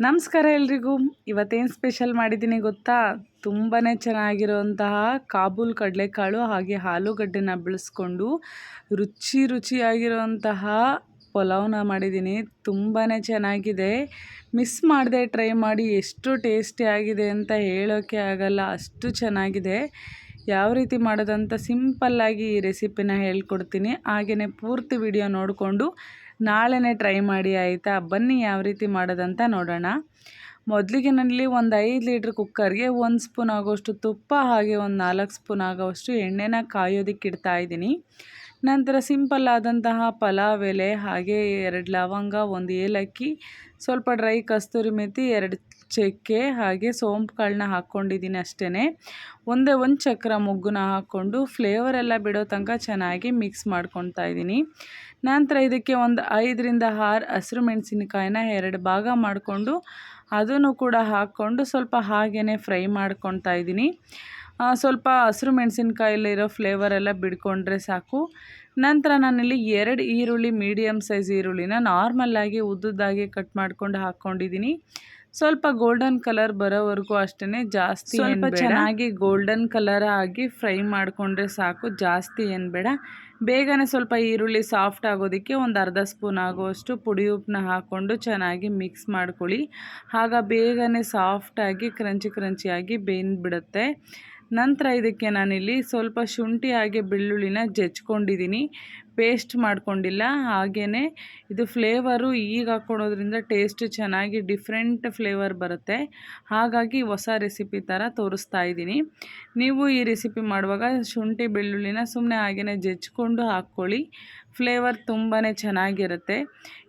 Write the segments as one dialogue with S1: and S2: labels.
S1: ನಮಸ್ಕಾರ ಎಲ್ರಿಗೂ. ಇವತ್ತೇನು ಸ್ಪೆಷಲ್ ಮಾಡಿದ್ದೀನಿ ಗೊತ್ತಾ? ತುಂಬಾ ಚೆನ್ನಾಗಿರುವಂತಹ ಕಾಬೂಲ್ ಕಡಲೆಕಾಳು ಹಾಗೆ ಆಲೂಗಡ್ಡೆನ ಬಳಸ್ಕೊಂಡು ರುಚಿಯಾಗಿರುವಂತಹ ಪಲಾವ್ನ ಮಾಡಿದ್ದೀನಿ. ತುಂಬಾ ಚೆನ್ನಾಗಿದೆ. ಮಿಸ್ ಮಾಡದೆ ಟ್ರೈ ಮಾಡಿ. ಎಷ್ಟು ಟೇಸ್ಟಿಯಾಗಿದೆ ಅಂತ ಹೇಳೋಕ್ಕೆ ಆಗಲ್ಲ, ಅಷ್ಟು ಚೆನ್ನಾಗಿದೆ. ಯಾವ ರೀತಿ ಮಾಡೋದಂತ ಸಿಂಪಲ್ಲಾಗಿ ಈ ರೆಸಿಪಿನ ಹೇಳ್ಕೊಡ್ತೀನಿ. ಹಾಗೆಯೇ ಪೂರ್ತಿ ವಿಡಿಯೋ ನೋಡಿಕೊಂಡು ನಾಳೆನೇ ಟ್ರೈ ಮಾಡಿ ಆಯಿತಾ? ಬನ್ನಿ ಯಾವ ರೀತಿ ಮಾಡೋದಂತ ನೋಡೋಣ. ಮೊದಲಿಗೆ ನಾನಿಲ್ಲಿ ಒಂದು 5 ಲೀಟ್ರ್ ಕುಕ್ಕರ್ಗೆ 1 ಸ್ಪೂನ್ ಆಗೋಷ್ಟು ತುಪ್ಪ ಹಾಗೆ ಒಂದು 4 ಸ್ಪೂನ್ ಆಗೋಷ್ಟು ಎಣ್ಣೆನ ಕಾಯೋದಕ್ಕೆ ಇಡ್ತಾ ಇದ್ದೀನಿ. ನಂತರ ಸಿಂಪಲ್ ಆದಂತಹ ಪಲಾವ್ ಎಲೆ ಹಾಗೆ 2 ಲವಂಗ, 1 ಏಲಕ್ಕಿ, ಸ್ವಲ್ಪ ಡ್ರೈ ಕಸ್ತೂರಿ ಮೆಥಿ, 2 ಚಕ್ಕೆ ಹಾಗೆ ಸೋಂಪು ಕಾಳನ್ನ ಹಾಕ್ಕೊಂಡಿದ್ದೀನಿ ಅಷ್ಟೇ. ಒಂದೇ ಒಂದು ಚಕ್ರ ಮೊಗ್ಗನ್ನ ಹಾಕ್ಕೊಂಡು ಫ್ಲೇವರ್ ಎಲ್ಲ ಬಿಡೋ ತನಕ ಚೆನ್ನಾಗಿ ಮಿಕ್ಸ್ ಮಾಡ್ಕೊತಾ ಇದ್ದೀನಿ. ನಂತರ ಇದಕ್ಕೆ ಒಂದು 5 ರಿಂದ 6 ಹಸಿರು ಮೆಣಸಿನಕಾಯಿನ 2 ಭಾಗ ಮಾಡಿಕೊಂಡು ಅದನ್ನು ಕೂಡ ಹಾಕ್ಕೊಂಡು ಸ್ವಲ್ಪ ಹಾಗೇ ಫ್ರೈ ಮಾಡ್ಕೊತಾ ಇದ್ದೀನಿ. ಸ್ವಲ್ಪ ಹಸಿರು ಮೆಣಸಿನ್ಕಾಯಲ್ಲಿರೋ ಫ್ಲೇವರ್ ಎಲ್ಲ ಬಿಡ್ಕೊಂಡ್ರೆ ಸಾಕು. ನಂತರ ನಾನಿಲ್ಲಿ 2 ಈರುಳ್ಳಿ, ಮೀಡಿಯಮ್ ಸೈಜ್ ಈರುಳ್ಳಿನ ನಾರ್ಮಲ್ಲಾಗಿ ಉದ್ದುದ್ದಾಗಿ ಕಟ್ ಮಾಡ್ಕೊಂಡು ಹಾಕ್ಕೊಂಡಿದ್ದೀನಿ. ಸ್ವಲ್ಪ ಗೋಲ್ಡನ್ ಕಲರ್ ಬರೋವರೆಗೂ ಅಷ್ಟೇ, ಜಾಸ್ತಿ ಸ್ವಲ್ಪ ಚೆನ್ನಾಗಿ ಗೋಲ್ಡನ್ ಕಲರ್ ಆಗಿ ಫ್ರೈ ಮಾಡಿಕೊಂಡ್ರೆ ಸಾಕು, ಜಾಸ್ತಿ ಏನು ಬೇಡ. ಬೇಗನೆ ಸ್ವಲ್ಪ ಈರುಳ್ಳಿ ಸಾಫ್ಟ್ ಆಗೋದಕ್ಕೆ ಒಂದು ಅರ್ಧ ಸ್ಪೂನ್ ಆಗುವಷ್ಟು ಪುಡಿ ಉಪ್ಪನ್ನ ಹಾಕ್ಕೊಂಡು ಚೆನ್ನಾಗಿ ಮಿಕ್ಸ್ ಮಾಡ್ಕೊಳ್ಳಿ. ಆಗ ಬೇಗನೆ ಸಾಫ್ಟಾಗಿ ಕ್ರಂಚಿಯಾಗಿ ಬೆಂದ್ಬಿಡುತ್ತೆ. ನಂತರ ಇದಕ್ಕೆ ನಾನಿಲ್ಲಿ ಸ್ವಲ್ಪ ಶುಂಠಿ ಹಾಗೆ ಬೆಳ್ಳುಳ್ಳಿನ ಜಜ್ಕೊಂಡಿದ್ದೀನಿ, ಪೇಸ್ಟ್ ಮಾಡ್ಕೊಂಡಿಲ್ಲ. ಹಾಗೆಯೇ ಇದು ಫ್ಲೇವರು ಈಗ ಹಾಕ್ಕೊಳೋದ್ರಿಂದ ಟೇಸ್ಟ್ ಚೆನ್ನಾಗಿ ಡಿಫ್ರೆಂಟ್ ಫ್ಲೇವರ್ ಬರುತ್ತೆ. ಹಾಗಾಗಿ ಹೊಸ ರೆಸಿಪಿ ಥರ ತೋರಿಸ್ತಾ ಇದ್ದೀನಿ. ನೀವು ಈ ರೆಸಿಪಿ ಮಾಡುವಾಗ ಶುಂಠಿ ಬೆಳ್ಳುಳ್ಳಿನ ಸುಮ್ಮನೆ ಹಾಗೆಯೇ ಜಜ್ಕೊಂಡು ಹಾಕ್ಕೊಳ್ಳಿ, ಫ್ಲೇವರ್ ತುಂಬಾ ಚೆನ್ನಾಗಿರುತ್ತೆ.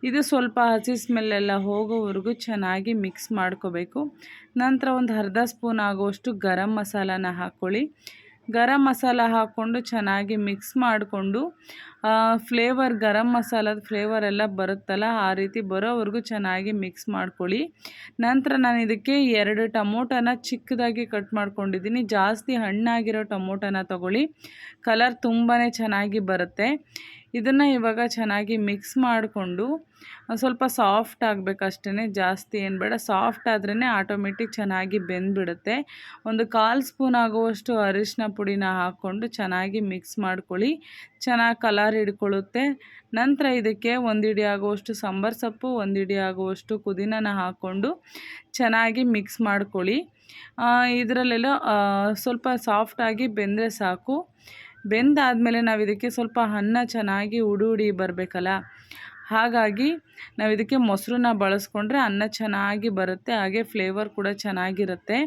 S1: ಇದು ಸ್ವಲ್ಪ ಹಸಿ ಸ್ಮೆಲ್ಲೆಲ್ಲ ಹೋಗೋವರೆಗೂ ಚೆನ್ನಾಗಿ ಮಿಕ್ಸ್ ಮಾಡ್ಕೋಬೇಕು. ನಂತರ ಒಂದು ಅರ್ಧ ಸ್ಪೂನ್ ಆಗುವಷ್ಟು ಗರಂ ಮಸಾಲಾನ ಹಾಕ್ಕೊಳ್ಳಿ. ಗರಂ ಮಸಾಲ ಹಾಕ್ಕೊಂಡು ಚೆನ್ನಾಗಿ ಮಿಕ್ಸ್ ಮಾಡಿಕೊಂಡು ಫ್ಲೇವರ್ ಗರಂ ಮಸಾಲದ ಫ್ಲೇವರ್ ಎಲ್ಲ ಬರುತ್ತಲ್ಲ, ಆ ರೀತಿ ಬರೋವರೆಗೂ ಚೆನ್ನಾಗಿ ಮಿಕ್ಸ್ ಮಾಡ್ಕೊಳ್ಳಿ. ನಂತರ ನಾನು ಇದಕ್ಕೆ 2 ಟೊಮೊಟೊನ ಚಿಕ್ಕದಾಗಿ ಕಟ್ ಮಾಡ್ಕೊಂಡಿದ್ದೀನಿ. ಜಾಸ್ತಿ ಹಣ್ಣಾಗಿರೋ ಟೊಮೊಟೊನ ತಗೊಳ್ಳಿ, ಕಲರ್ ತುಂಬಾ ಚೆನ್ನಾಗಿ ಬರುತ್ತೆ. ಇದನ್ನು ಇವಾಗ ಚೆನ್ನಾಗಿ ಮಿಕ್ಸ್ ಮಾಡಿಕೊಂಡು ಸ್ವಲ್ಪ ಸಾಫ್ಟ್ ಆಗಬೇಕಷ್ಟೇ, ಜಾಸ್ತಿ ಏನು ಬೇಡ. ಸಾಫ್ಟ್ ಆದ್ರೇ ಆಟೋಮೆಟಿಕ್ ಚೆನ್ನಾಗಿ ಬೆಂದ್ಬಿಡುತ್ತೆ. ಒಂದು 1/4 ಸ್ಪೂನ್ ಆಗುವಷ್ಟು ಅರಿಶಿನ ಪುಡಿನ ಹಾಕ್ಕೊಂಡು ಚೆನ್ನಾಗಿ ಮಿಕ್ಸ್ ಮಾಡ್ಕೊಳ್ಳಿ, ಚೆನ್ನಾಗಿ ಕಲರ್ ಹಿಡ್ಕೊಳ್ಳುತ್ತೆ. ನಂತರ ಇದಕ್ಕೆ 1 ಹಿಡಿ ಆಗುವಷ್ಟು ಸಾಂಬಾರು ಸೊಪ್ಪು, 1 ಹಿಡಿ ಆಗುವಷ್ಟು ಪುದೀನನ ಹಾಕ್ಕೊಂಡು ಚೆನ್ನಾಗಿ ಮಿಕ್ಸ್ ಮಾಡ್ಕೊಳ್ಳಿ. ಇದರಲ್ಲೆಲ್ಲ ಸ್ವಲ್ಪ ಸಾಫ್ಟಾಗಿ ಬೆಂದರೆ ಸಾಕು. ಬೆಂದಾದಮೇಲೆ ನಾವು ಇದಕ್ಕೆ ಸ್ವಲ್ಪ ಅನ್ನ ಚೆನ್ನಾಗಿ ಉಡಿ ಬರಬೇಕಲ್ಲ, ಹಾಗಾಗಿ ನಾವು ಇದಕ್ಕೆ ಮೊಸರನ್ನ ಬಳಸ್ಕೊಂಡ್ರೆ ಅನ್ನ ಚೆನ್ನಾಗಿ ಬರುತ್ತೆ, ಹಾಗೆ ಫ್ಲೇವರ್ ಕೂಡ ಚೆನ್ನಾಗಿರುತ್ತೆ.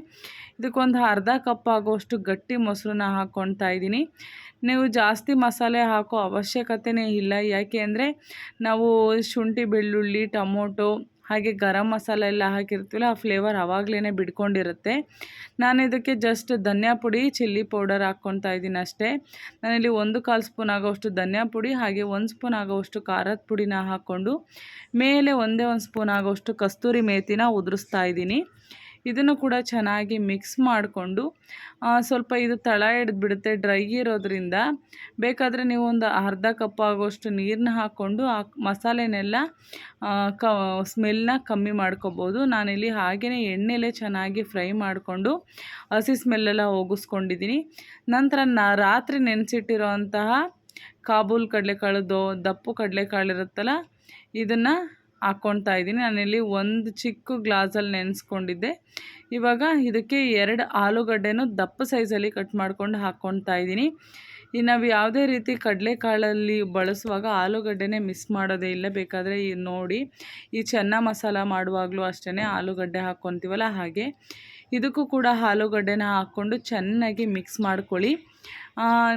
S1: ಇದಕ್ಕೊಂದು ಅರ್ಧ ಕಪ್ ಆಗುವಷ್ಟು ಗಟ್ಟಿ ಮೊಸರನ್ನ ಹಾಕ್ಕೊಳ್ತಾ ಇದ್ದೀನಿ. ನೀವು ಜಾಸ್ತಿ ಮಸಾಲೆ ಹಾಕೋ ಅವಶ್ಯಕತೆಯೇ ಇಲ್ಲ, ಯಾಕೆ ಅಂದರೆ ನಾವು ಶುಂಠಿ ಬೆಳ್ಳುಳ್ಳಿ ಟೊಮೊಟೊ ಹಾಗೆ ಗರಂ ಮಸಾಲ ಎಲ್ಲ ಹಾಕಿರ್ತೀವಲ್ಲ, ಆ ಫ್ಲೇವರ್ ಆವಾಗಲೇ ಬಿಡ್ಕೊಂಡಿರುತ್ತೆ. ನಾನು ಇದಕ್ಕೆ ಜಸ್ಟ್ ಧನಿಯಾ ಪುಡಿ, ಚಿಲ್ಲಿ ಪೌಡರ್ ಹಾಕ್ಕೊತಾ ಇದ್ದೀನಿ ಅಷ್ಟೇ. ನಾನಿಲ್ಲಿ 1/4 ಸ್ಪೂನ್ ಆಗೋವಷ್ಟು ಧನಿಯಾ ಪುಡಿ ಹಾಗೆ 1 ಸ್ಪೂನ್ ಆಗೋವಷ್ಟು ಖಾರದ ಪುಡಿನ ಹಾಕ್ಕೊಂಡು ಮೇಲೆ 1 ಸ್ಪೂನ್ ಆಗೋವಷ್ಟು ಕಸ್ತೂರಿ ಮೇಥಿನ ಉದುರಿಸ್ತಾ ಇದ್ದೀನಿ. ಇದನ್ನು ಕೂಡ ಚೆನ್ನಾಗಿ ಮಿಕ್ಸ್ ಮಾಡಿಕೊಂಡು ಸ್ವಲ್ಪ ಇದು ತಳ ಹಿಡಿದ್ಬಿಡುತ್ತೆ ಡ್ರೈ ಇರೋದ್ರಿಂದ. ಬೇಕಾದರೆ ನೀವು ಒಂದು ಅರ್ಧ ಕಪ್ ಆಗೋಷ್ಟು ನೀರನ್ನ ಹಾಕ್ಕೊಂಡು ಆ ಮಸಾಲೆನೆಲ್ಲ ಸ್ಮೆಲ್ನ ಕಮ್ಮಿ ಮಾಡ್ಕೋಬೋದು. ನಾನಿಲ್ಲಿ ಹಾಗೆಯೇ ಎಣ್ಣೆಲೇ ಚೆನ್ನಾಗಿ ಫ್ರೈ ಮಾಡಿಕೊಂಡು ಹಸಿ ಸ್ಮೆಲ್ಲೆಲ್ಲ ಹೋಗಿಸ್ಕೊಂಡಿದ್ದೀನಿ. ನಂತರ ರಾತ್ರಿ ನೆನೆಸಿಟ್ಟಿರೋ ಅಂತಹ ಕಾಬೂಲ್ ಕಡಲೆಕಾಳು, ದಪ್ಪು ಕಡಲೆಕಾಳು ಇರುತ್ತಲ್ಲ, ಇದನ್ನು ಹಾಕ್ಕೊತಾ ಇದ್ದೀನಿ. ನಾನಿಲ್ಲಿ 1 ಚಿಕ್ಕ ಗ್ಲಾಸಲ್ಲಿ ನೆನೆಸ್ಕೊಂಡಿದ್ದೆ. ಇವಾಗ ಇದಕ್ಕೆ 2 ಆಲೂಗಡ್ಡೆನೂ ದಪ್ಪ ಸೈಜಲ್ಲಿ ಕಟ್ ಮಾಡ್ಕೊಂಡು ಹಾಕ್ಕೊತಾ ಇದ್ದೀನಿ. ನಾವು ಯಾವುದೇ ರೀತಿ ಕಡಲೆಕಾಳಲ್ಲಿ ಬಳಸುವಾಗ ಆಲೂಗಡ್ಡೆನೇ ಮಿಸ್ ಮಾಡೋದೇ ಇಲ್ಲ. ಬೇಕಾದರೆ ನೋಡಿ, ಈ ಚೆನ್ನ ಮಸಾಲ ಮಾಡುವಾಗಲೂ ಅಷ್ಟೇ ಆಲೂಗಡ್ಡೆ ಹಾಕ್ಕೊತೀವಲ್ಲ, ಹಾಗೆ ಇದಕ್ಕೂ ಕೂಡ ಆಲೂಗಡ್ಡೆನ ಹಾಕ್ಕೊಂಡು ಚೆನ್ನಾಗಿ ಮಿಕ್ಸ್ ಮಾಡ್ಕೊಳ್ಳಿ.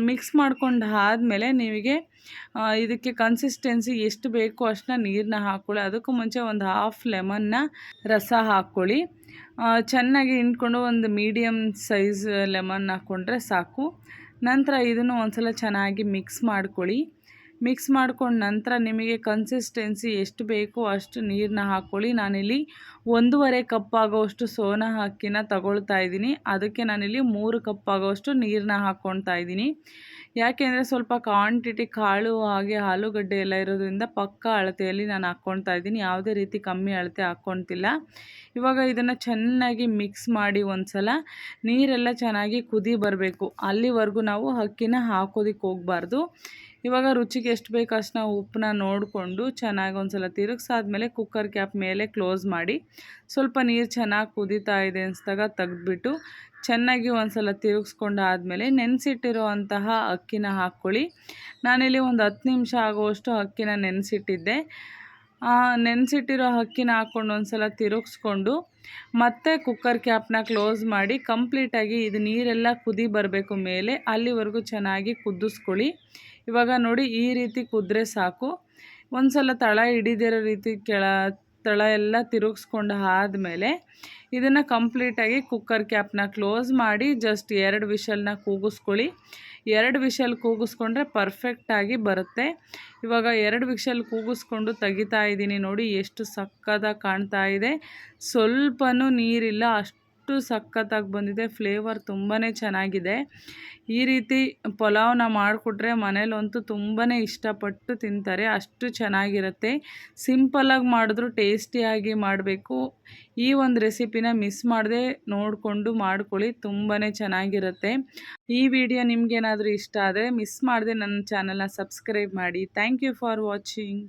S1: ಮಿಕ್ಸ್ ಮಾಡ್ಕೊಂಡು ಆದಮೇಲೆ ನಿಮಗೆ ಇದಕ್ಕೆ ಕನ್ಸಿಸ್ಟೆನ್ಸಿ ಎಷ್ಟು ಬೇಕೋ ಅಷ್ಟನ್ನ ನೀರನ್ನ ಹಾಕ್ಕೊಳ್ಳಿ. ಅದಕ್ಕೂ ಮುಂಚೆ ಒಂದು ಹಾಫ್ ಲೆಮನ್ನ ರಸ ಹಾಕ್ಕೊಳ್ಳಿ. ಚೆನ್ನಾಗಿ ಹಿಂಡ್ಕೊಂಡು ಒಂದು ಮೀಡಿಯಮ್ ಸೈಜ್ ಲೆಮನ್ ಹಾಕ್ಕೊಂಡ್ರೆ ಸಾಕು. ನಂತರ ಇದನ್ನು ಒಂದು ಸಲ ಚೆನ್ನಾಗಿ ಮಿಕ್ಸ್ ಮಾಡ್ಕೊಳ್ಳಿ. ಮಿಕ್ಸ್ ಮಾಡ್ಕೊಂಡು ನಂತರ ನಿಮಗೆ ಕನ್ಸಿಸ್ಟೆನ್ಸಿ ಎಷ್ಟು ಬೇಕೋ ಅಷ್ಟು ನೀರನ್ನ ಹಾಕ್ಕೊಳ್ಳಿ. ನಾನಿಲ್ಲಿ 1.5 ಕಪ್ ಆಗೋವಷ್ಟು ಸೋನಾ ಅಕ್ಕಿನ ತಗೊಳ್ತಾ ಇದ್ದೀನಿ. ಅದಕ್ಕೆ ನಾನಿಲ್ಲಿ 3 ಕಪ್ ಆಗೋವಷ್ಟು ನೀರನ್ನ ಹಾಕ್ಕೊತಾ ಇದ್ದೀನಿ. ಯಾಕೆಂದರೆ ಸ್ವಲ್ಪ ಕ್ವಾಂಟಿಟಿ ಕಾಳು ಹಾಗೆ ಆಲೂಗಡ್ಡೆ ಎಲ್ಲ ಇರೋದ್ರಿಂದ ಪಕ್ಕ ಅಳತೆಯಲ್ಲಿ ನಾನು ಹಾಕ್ಕೊಳ್ತಾ ಇದ್ದೀನಿ. ಯಾವುದೇ ರೀತಿ ಕಮ್ಮಿ ಅಳತೆ ಹಾಕ್ಕೊಳ್ತಿಲ್ಲ. ಇವಾಗ ಇದನ್ನು ಚೆನ್ನಾಗಿ ಮಿಕ್ಸ್ ಮಾಡಿ ಒಂದ್ಸಲ ನೀರೆಲ್ಲ ಚೆನ್ನಾಗಿ ಕುದಿ ಬರಬೇಕು. ಅಲ್ಲಿವರೆಗೂ ನಾವು ಅಕ್ಕಿನ ಹಾಕೋದಕ್ಕೆ ಹೋಗಬಾರ್ದು. ಇವಾಗ ರುಚಿಗೆ ಎಷ್ಟು ಬೇಕು ಅಷ್ಟು ನಾವು ಉಪ್ಪನ್ನ ನೋಡಿಕೊಂಡು ಚೆನ್ನಾಗಿ ಒಂದ್ಸಲ ತಿರುಗಿಸಾದ್ಮೇಲೆ ಕುಕ್ಕರ್ ಕ್ಯಾಪ್ ಮೇಲೆ ಕ್ಲೋಸ್ ಮಾಡಿ ಸ್ವಲ್ಪ ನೀರು ಚೆನ್ನಾಗಿ ಕುದೀತಾ ಇದೆ ಅನಿಸಿದಾಗ ತೆಗೆದ್ಬಿಟ್ಟು ಚೆನ್ನಾಗಿ ಒಂದ್ಸಲ ತಿರುಗಿಸ್ಕೊಂಡು ಆದಮೇಲೆ ನೆನೆಸಿಟ್ಟಿರೋ ಅಂತಹ ಅಕ್ಕಿನ ಹಾಕ್ಕೊಳ್ಳಿ. ನಾನಿಲ್ಲಿ ಒಂದು 10 ನಿಮಿಷ ಆಗುವಷ್ಟು ಅಕ್ಕಿನ ನೆನೆಸಿಟ್ಟಿದ್ದೆ. ನೆನೆಸಿಟ್ಟಿರೋ ಅಕ್ಕಿನ ಹಾಕ್ಕೊಂಡು ಒಂದ್ಸಲ ತಿರುಗಿಸ್ಕೊಂಡು ಮತ್ತೆ ಕುಕ್ಕರ್ ಕ್ಯಾಪ್ನ ಕ್ಲೋಸ್ ಮಾಡಿ ಕಂಪ್ಲೀಟಾಗಿ ಇದು ನೀರೆಲ್ಲ ಕುದಿ ಬರಬೇಕು ಮೇಲೆ, ಅಲ್ಲಿವರೆಗೂ ಚೆನ್ನಾಗಿ ಕುದಿಸ್ಕೊಳ್ಳಿ. ಇವಾಗ ನೋಡಿ ಈ ರೀತಿ ಕುದ್ರೆ ಸಾಕು. ಒಂದ್ಸಲ ತಳ ಹಿಡಿದಿರೋ ರೀತಿ ತಳ ಎಲ್ಲ ತಿರುಗಿಸ್ಕೊಂಡು ಆದಮೇಲೆ ಇದನ್ನು ಕಂಪ್ಲೀಟಾಗಿ ಕುಕ್ಕರ್ ಕ್ಯಾಪ್ನ ಕ್ಲೋಸ್ ಮಾಡಿ ಜಸ್ಟ್ 2 ವಿಷಲ್ನ ಕೂಗಿಸ್ಕೊಳ್ಳಿ. 2 ವಿಷಲ್ ಕೂಗಿಸ್ಕೊಂಡ್ರೆ ಪರ್ಫೆಕ್ಟಾಗಿ ಬರುತ್ತೆ. ಇವಾಗ 2 ವಿಷಲ್ ಕೂಗಿಸ್ಕೊಂಡು ತೆಗಿತಾ ಇದ್ದೀನಿ. ನೋಡಿ ಎಷ್ಟು ಸಕ್ಕತ್ತಾಗಿ ಕಾಣ್ತಾ ಇದೆ. ಸ್ವಲ್ಪನೂ ನೀರಿಲ್ಲ, ಅಷ್ಟು ಸಕ್ಕತ್ತಾಗಿ ಬಂದಿದೆ. ಫ್ಲೇವರ್ ತುಂಬಾ ಚೆನ್ನಾಗಿದೆ. ಈ ರೀತಿ ಪಲಾವ್ನ ಮಾಡಿಕೊಟ್ರೆ ಮನೇಲಂತೂ ತುಂಬಾ ಇಷ್ಟಪಟ್ಟು ತಿಂತಾರೆ, ಅಷ್ಟು ಚೆನ್ನಾಗಿರುತ್ತೆ. ಸಿಂಪಲ್ಲಾಗಿ ಮಾಡಿದ್ರು ಟೇಸ್ಟಿಯಾಗಿ ಮಾಡಬೇಕು. ಈ ಒಂದು ರೆಸಿಪಿನ ಮಿಸ್ ಮಾಡದೆ ನೋಡಿಕೊಂಡು ಮಾಡ್ಕೊಳ್ಳಿ, ತುಂಬಾ ಚೆನ್ನಾಗಿರುತ್ತೆ. ಈ ವಿಡಿಯೋ ನಿಮಗೇನಾದರೂ ಇಷ್ಟ ಆದರೆ ಮಿಸ್ ಮಾಡದೆ ನನ್ನ ಚಾನಲ್ನ ಸಬ್ಸ್ಕ್ರೈಬ್ ಮಾಡಿ. Thank you for watching.